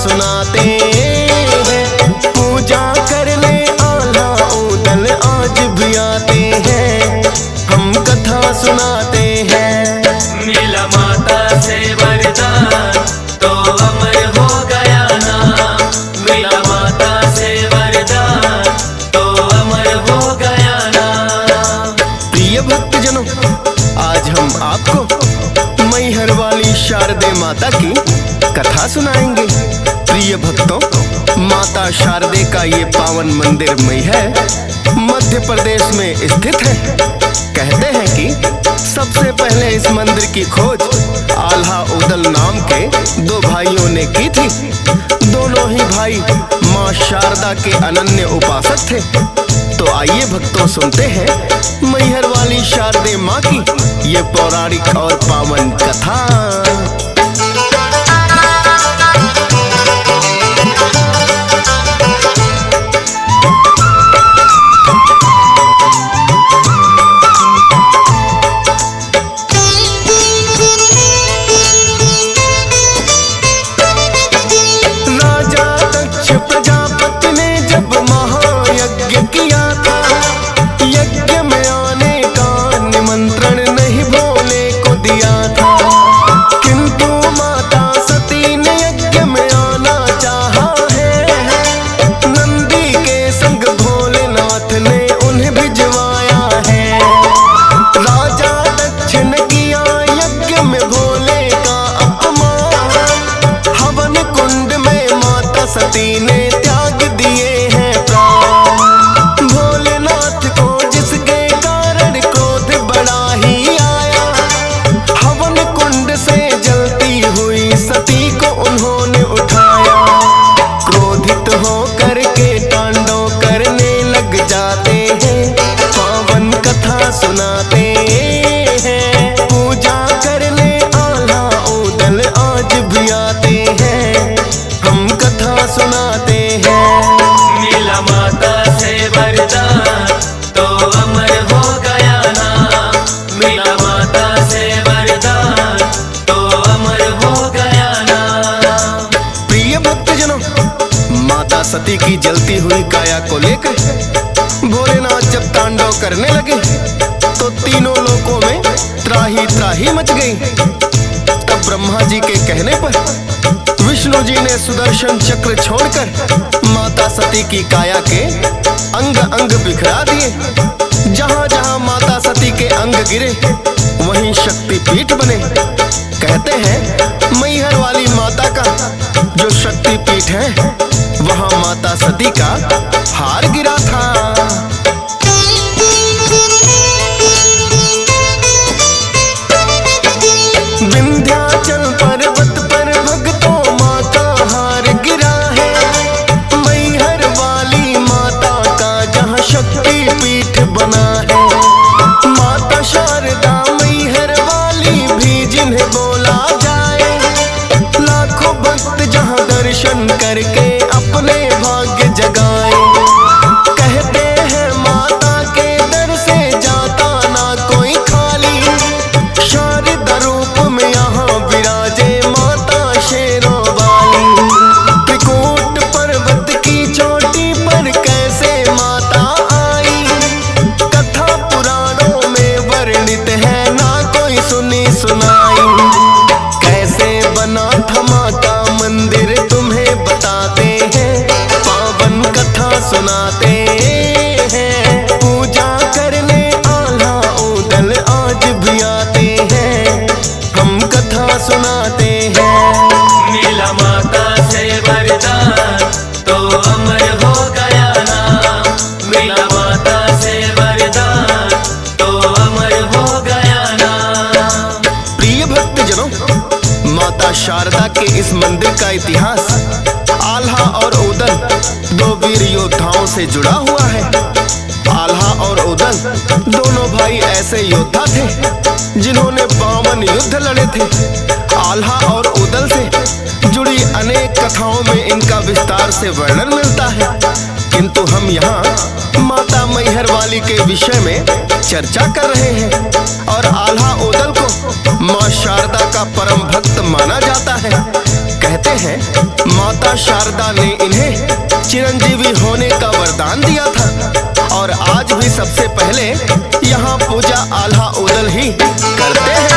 सुनाते हैं। पूजा करने आल्हा ऊदल आज भी आते हैं, हम कथा सुनाते हैं। मिला माता से वरदान तो अमर हो गया नाम, मिला माता से वरदान तो अमर हो गया नाम। प्रिय भक्तजनों, आज हम आपको मैहर वाली शारदे माता की कथा सुनाएंगे। प्रिय भक्तों, माता शारदे का ये पावन मंदिर मैहर मध्य प्रदेश में स्थित है। कहते हैं कि सबसे पहले इस मंदिर की खोज आल्हा ऊदल नाम के दो भाइयों ने की थी। दोनों ही भाई माँ शारदा के अनन्य उपासक थे। तो आइए भक्तों, सुनते हैं मैहर वाली शारदे माँ की ये पौराणिक और पावन कथा। सती की जलती हुई काया को लेकर भोलेनाथ जब तांडव करने लगे तो तीनों लोकों में त्राही त्राही मच गई। तब ब्रह्मा जी के कहने पर विष्णु जी ने सुदर्शन चक्र छोड़कर माता सती की काया के अंग अंग बिखरा दिए। जहां जहां माता सती के अंग गिरे वहीं शक्ति पीठ बने। कहते हैं मैहर वाली माता का जो शक्ति पीठ है वहां माता सती का हार गिरा था। विंध्याचल पर्वत पर भक्तों माँ का हार गिरा है। मैहर वाली माता का जहाँ शक्ति पीठ बना है। माता शारदा मैहर वाली भी जिन्हें बोला जाए, लाखों भक्त जहाँ दर्शन करके अपने भाग्य जगाए। कहते हैं माता के दर से जाता ना कोई खाली, शारदा रूप में यहाँ विराजे माता शेरों वाली। त्रिकूट पर्वत की चोटी पर कैसे माता आई, कथा पुराणों में वर्णित है ना कोई सुनी सुनाई। कैसे बना था माँ का मंदिर तुम्हें बताते हैं, पावन कथा सुनाते हैं। पूजा करने आल्हा ऊदल आज भी आते हैं, हम कथा सुनाते हैं। मिला माता से वरदान तो अमर हो गया नाम, मिला माता से वरदान तो अमर हो गया नाम। प्रिय भक्तजनों, माता शारदा के इस मंदिर का इतिहास आल्हा और ऊदल दो वीर योद्धाओं से जुड़ा हुआ है। आल्हा और ऊदल दोनों भाई ऐसे योद्धा थे जिन्होंने 52 युद्ध लड़े थे। आल्हा और ऊदल से जुड़ी अनेक कथाओं में इनका विस्तार से वर्णन मिलता है, किंतु हम यहाँ माता मैहर वाली के विषय में चर्चा कर रहे हैं। और आल्हा ऊदल को माँ शारदा का परम भक्त माना जाता है। कहते हैं माता शारदा ने इन्हें चिरंजीवी होने का वरदान दिया था और आज भी सबसे पहले यहाँ पूजा आल्हा उदल ही करते हैं।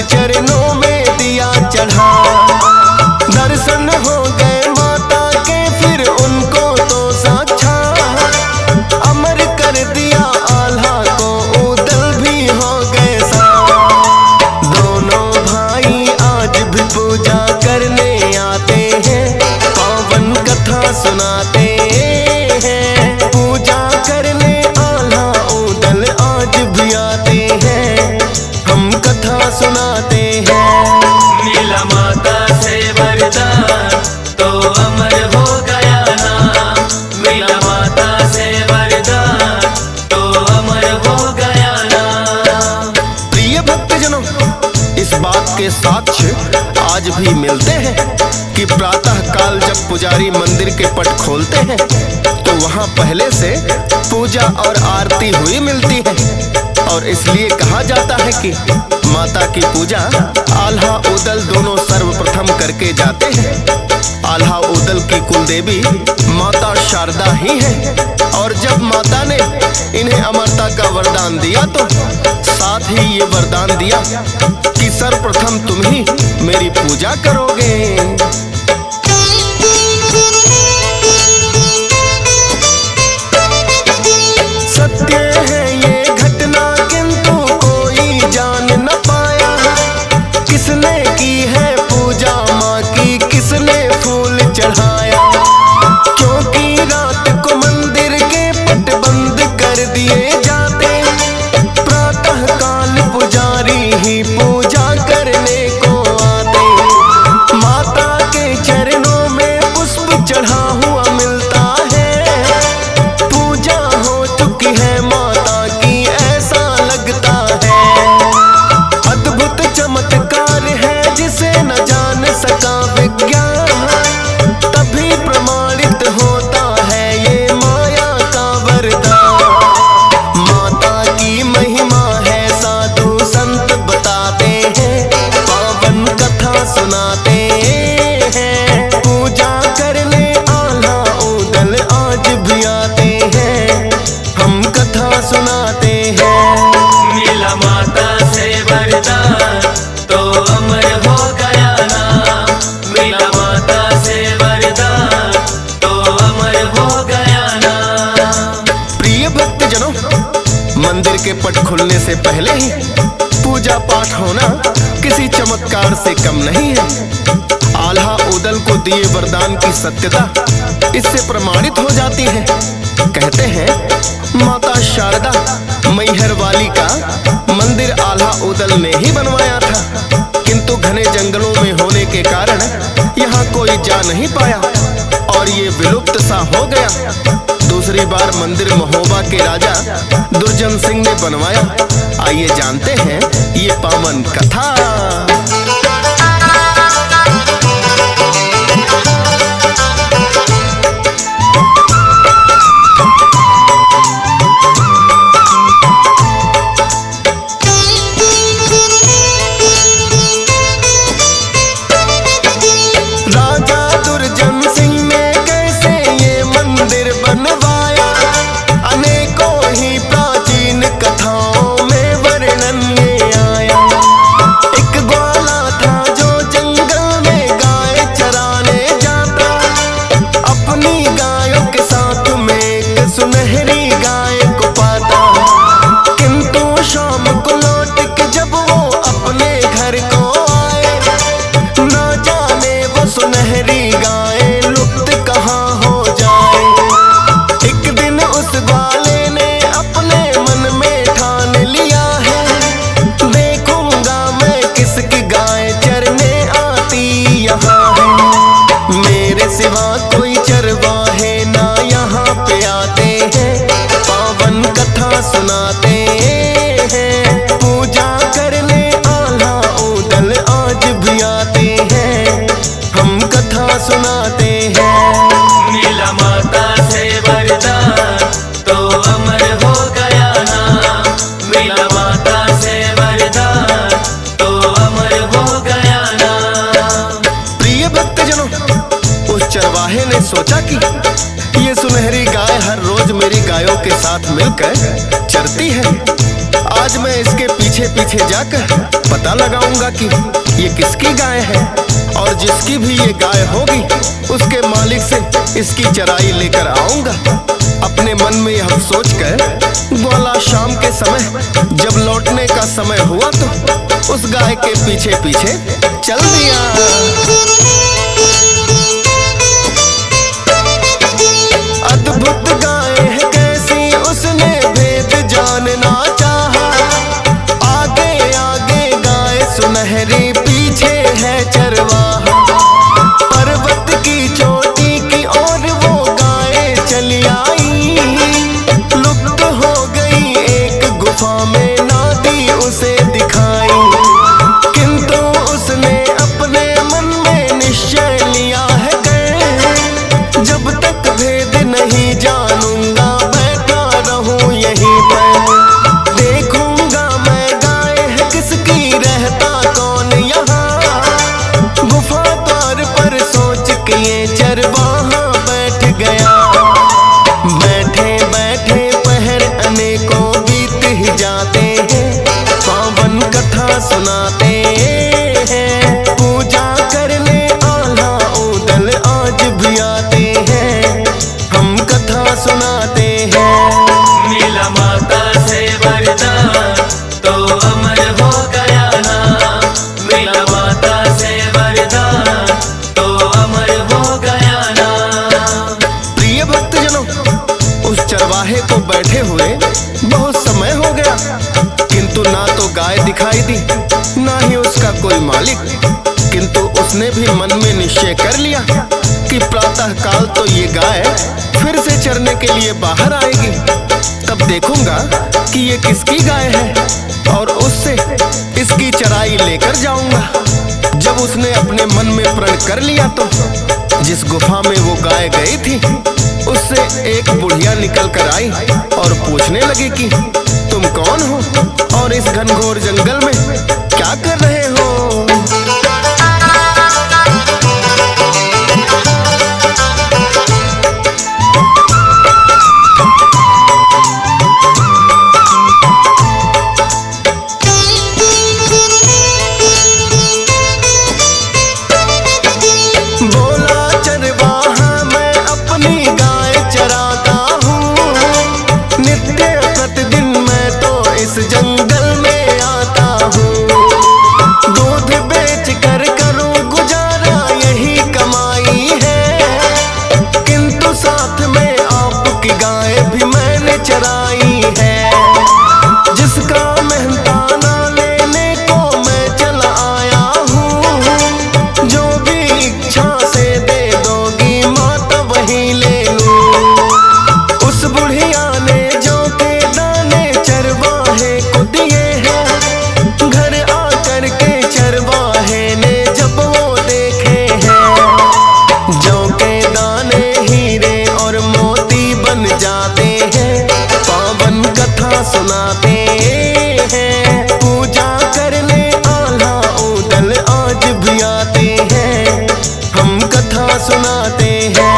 चरणों में दिया चढ़ा, दर्शन हो गए माता के फिर उनको तो साक्षात अमर कर दिया आल्हा को उदल भी हो गए साथ। दोनों भाई आज भी पूजा करने आते हैं, पावन कथा सुनाते हैं। पूजा करने आल्हा उदल आज भी आते हैं, हम कथा सुनाते हैं। मिला माता से वरदान तो अमर हो गया नाम, मिला माता से वरदान तो अमर हो गया नाम। प्रिय भक्तजनों, इस बात के साक्ष्य आज भी मिलते हैं कि प्रातः काल जब पुजारी मंदिर के पट खोलते हैं तो वहां पहले से पूजा और आरती हुई मिलती है और इसलिए कहा जाता है कि माता की पूजा आल्हा उदल दोनों सर्वप्रथम करके जाते हैं। आल्हा उदल की कुलदेवी माता शारदा ही है और जब माता ने इन्हें अमरता का वरदान दिया तो साथ ही ये वरदान दिया कि सर्वप्रथम तुम ही मेरी पूजा करोगे। सत्य है ये घटना किंतु कोई जान न पाया, किसने की है पूजा माँ की किसने फूल चढ़ाया। क्योंकि रात को मंदिर के पट बंद कर दिए जाते, प्रातः काल पुजारी ही पूजा करने को आते। माता के चरणों में पुष्प चढ़ा हुआ मिलता है, पूजा हो चुकी है माता की ऐसा लगता है। अद्भुत चमत्कार है जिसे न जान सका विज्ञान, तभी प्रमाणित होता है ये माया का वरदान। माता की महिमा है साधु संत बताते हैं, पावन कथा सुनाते हैं। पूजा करने आल्हा उदल आज भी आते हैं, हम कथा सुनाते हैं। मिला माता से वरदान तो अमर हो गया नाम, मिला माता से वरदान तो अमर हो गया नाम। प्रिय भक्तजनों, मंदिर के पट खुलने से पहले ही पूजा पाठ होना किसी चमत्कार से कम नहीं है। आल्हा उदल को दिए वरदान की सत्यता इससे प्रमाणित हो जाती है। कहते हैं माता शारदा मैहर वाली का मंदिर आल्हा उदल ने ही बनवाया था, किंतु घने जंगलों में होने के कारण यहाँ कोई जा नहीं पाया और ये विलुप्त सा हो गया। दूसरी बार मंदिर महोबा के राजा दुर्जन सिंह ने बनवाया। आइए जानते हैं ये पावन कथा। कथाओं में वर्णन ये आया, एक सुनाते हैं। मिला माता से वरदान तो अमर हो गया नाम। मिला माता से वरदान तो अमर हो गया नाम। प्रिय भक्तजनों, उस चरवाहे ने सोचा कि ये सुनहरी गाय हर रोज मेरी गायों के साथ मिलकर चरती है। आज मैं इसके पीछे पीछे जाकर पता लगाऊंगा कि ये किसकी गाय है, और जिसकी भी ये गाय होगी उसके मालिक से इसकी चराई लेकर आऊंगा। अपने मन में यह सोचकर ग्वाला शाम के समय जब लौटने का समय हुआ तो उस गाय के पीछे पीछे चल दिया। अद्भुत गाय है कैसी, उसने भेद जानना चाहा। आगे आगे गाय सुनहरी, पीछे है चरवाहा। पर्वत की चोटी की ओर वो गाय चली आई। लुप्त हो गई एक गुफा में, नादी उसे दिखाई। किंतु उसने अपने मन में निश्चय लिया है कि जब तक भेद नहीं जानूंगा बैठा रहूं यहीं पर। देखूंगा मैं गाय है किसकी, रहता कौन यहाँ। गुफा द्वार पर सोच के ये चरवाहा बैठ गया। बैठे बैठे पहर अनेकों बीत ही जाते हैं। पावन कथा सुनाते हैं, पूजा करने आल्हा ऊदल आज भी आते हैं। हम कथा सुनाते हैं। मिला माता से वरदान तो अमर हो गया नाम। मिला माता से वरदान तो अमर हो गया नाम। प्रिय भक्तजनों, उस चरवाहे को बैठे हुए बहुत समय हो गया, किंतु ना तो गाय दिखाई दी ना ही उसका कोई मालिक। किंतु उसने भी मन में निश्चय कर लिया कि प्रातः काल तो ये गाय फिर से चरने के लिए बाहर आएगी। तब देखूंगा कि ये किसकी गाय है और उससे इसकी चराई लेकर जाऊंगा। जब उसने अपने मन में प्रण कर लिया तो जिस गुफा में वो गाय गई थी उससे एक बुढ़िया निकल कर आई और पूछने लगी कि तुम कौन हो और इस घनघोर जंगल में क्या कर रहे हो। बोला चरवाहा मैं अपनी गाय चराता हूँ। नित्य प्रतिदिन मैं तो इस जंगल में आता हूँ। दूध बेच कर करूँ गुजारा यही कमाई है। किंतु साथ में आपकी गाय भी मैंने चराई है। जिसका मेहनताना लेने को मैं चला आया हूँ। जो भी इच्छा से दे दोगी माता वही ले लूं। उस बुढ़िया ने जौ के दाने चरवाहे को दिए हैं। घर आकर के चरवाहे ने जब वो देखे हैं, जौ के दाने हीरे और मोती बन जाते हैं। पावन कथा सुनाते हैं, पूजा करने आल्हा ऊदल आज भी आते हैं। हम कथा सुनाते हैं।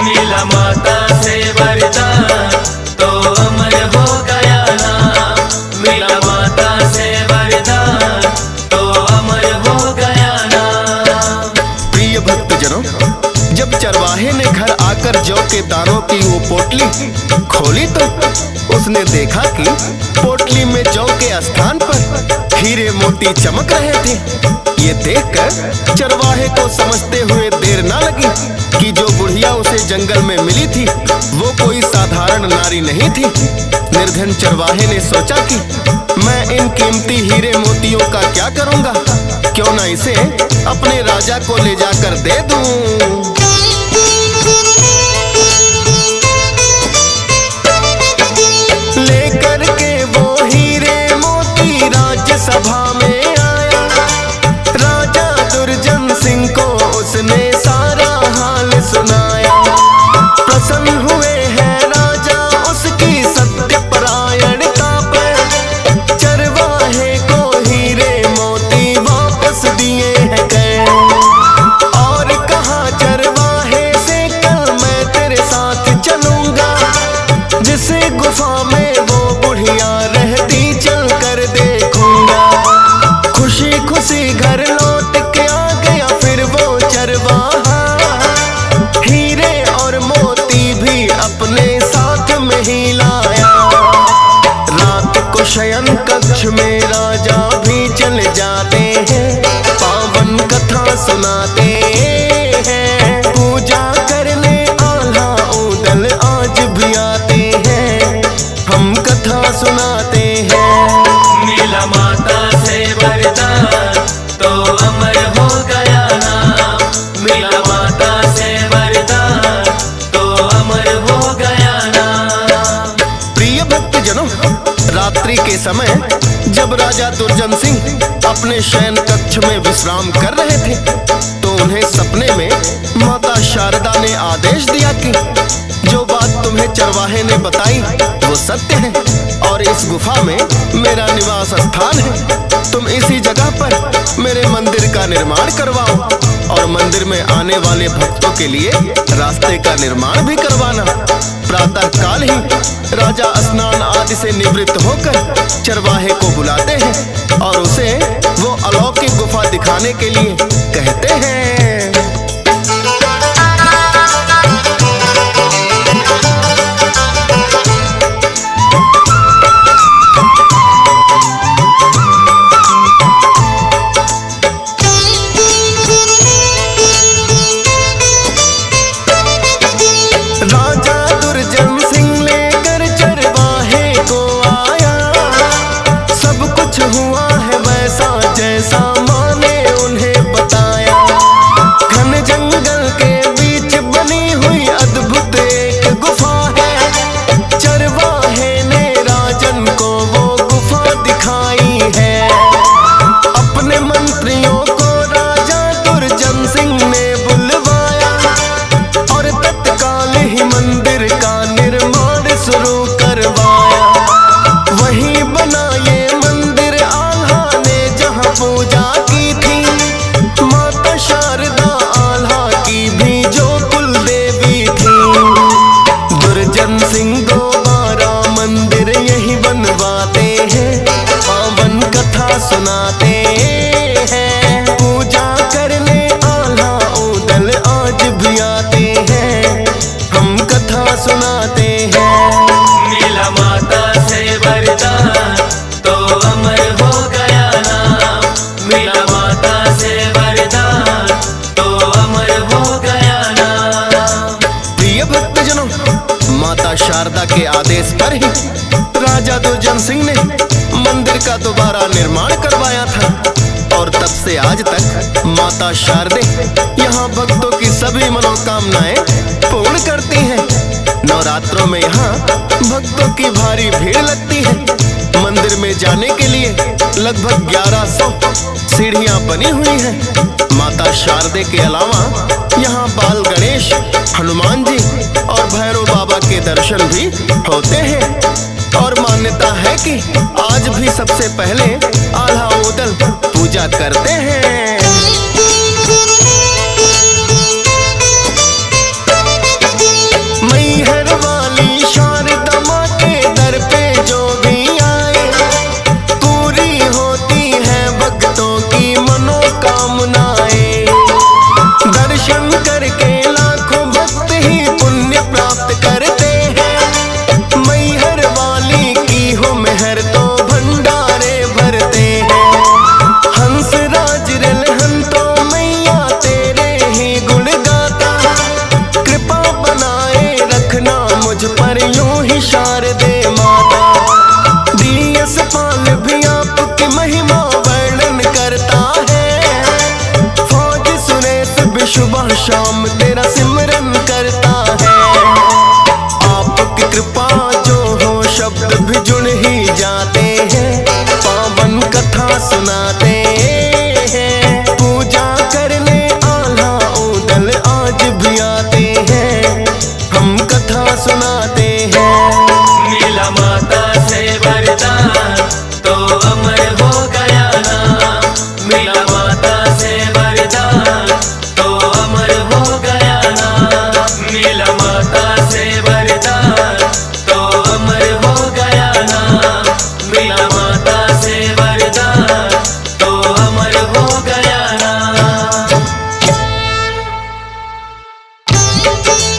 मिला माता से वरदान तो अमर हो गया नाम। मिला माता से वरदान तो अमर हो गया नाम। प्रिय भक्तजनों, जब चरवाहे ने घर आकर जौ के दानों की वो पोटली खोली तो उसने देखा कि पोटली में जौ के स्थान पर हीरे मोती चमक रहे थे। ये देखकर चरवाहे को समझते हुए देर ना लगी कि जो बुढ़िया उसे जंगल में मिली थी वो कोई साधारण नारी नहीं थी। निर्धन चरवाहे ने सोचा कि मैं इन कीमती हीरे मोतियों का क्या करूंगा, क्यों ना इसे अपने राजा को ले जाकर दे दूं। लेकर के वो हीरे मोती राज्यसभा में आया। राजा दुर्जन सिंह को उसने सारा चरवाहा, हीरे और मोती भी अपने साथ में ही लाया। रात को शयन कक्ष में राजा भी चले जाते हैं, पावन कथा सुनाते हैं। पूजा करने आल्हा ऊदल आज भी आते हैं, हम कथा सुनाते हैं। मिला माता से वरदान तो अमर हो गया नाम, मिला माता से वरदान तो अमर हो गया नाम। प्रिय भक्तजनों, रात्रि के समय जब राजा दुर्जन सिंह अपने शयन कक्ष में विश्राम कर रहे थे, तो उन्हें सपने में माता शारदा ने आदेश दिया कि जो बात तुम्हें चरवाहे ने बताई वो सत्य है और इस गुफा में मेरा निवास स्थान है। तुम इसी जगह पर मेरे मंदिर का निर्माण करवाओ और मंदिर में आने वाले भक्तों के लिए रास्ते का निर्माण भी करवाना। प्रातः काल ही राजा स्नान आदि से निवृत्त होकर चरवाहे को बुलाते हैं और उसे वो अलौकिक गुफा दिखाने के लिए कहते हैं। सुनाते हैं, पूजा करने आल्हा ऊदल आज भी आते हैं, हम कथा सुनाते हैं। मिला माता से वरदान तो अमर हो गया नाम, मिला माता से वरदान तो अमर हो गया नाम। प्रिय भक्तजनों, माता शारदा के आदेश पर ही राजा दुर्जन सिंह ने मंदिर का दोबारा निर्माण करवाया था और तब से आज तक माता शारदे यहाँ भक्तों की सभी मनोकामनाएं पूर्ण करती हैं। नवरात्रों में यहाँ भक्तों की भारी भीड़ लगती है। मंदिर में जाने के लिए लगभग 1100 सीढ़ियां बनी हुई हैं। माता शारदे के अलावा यहाँ बाल गणेश, हनुमान जी और भैरव बाबा के दर्शन भी होते हैं और मान्यता है कि आज भी सबसे पहले आल्हा ऊदल पूजा करते हैं। मैहर वाली शारदा माँ के दर पे जो भी आए, पूरी होती है भक्तों की मनोकामनाएं। दर्शन करके लाखों भक्त ही पुण्य प्राप्त करते हैं। मैहर वाली की हो मेहर तो भंडारे भरते हैं। हंस राज रलहन तो मैया तेरे ही गुण गाता, कृपा बनाए रखना मुझ पर यूं ही शारदे माता। दियस पाल भी आपकी महिमा वर्णन करता है, फौज सुरेश भी सुबह शाम तेरा सिमरन करता है। आपकी कृपा जो हो शब्द भी जुड़ ही जाते हैं, पावन कथा सुनाते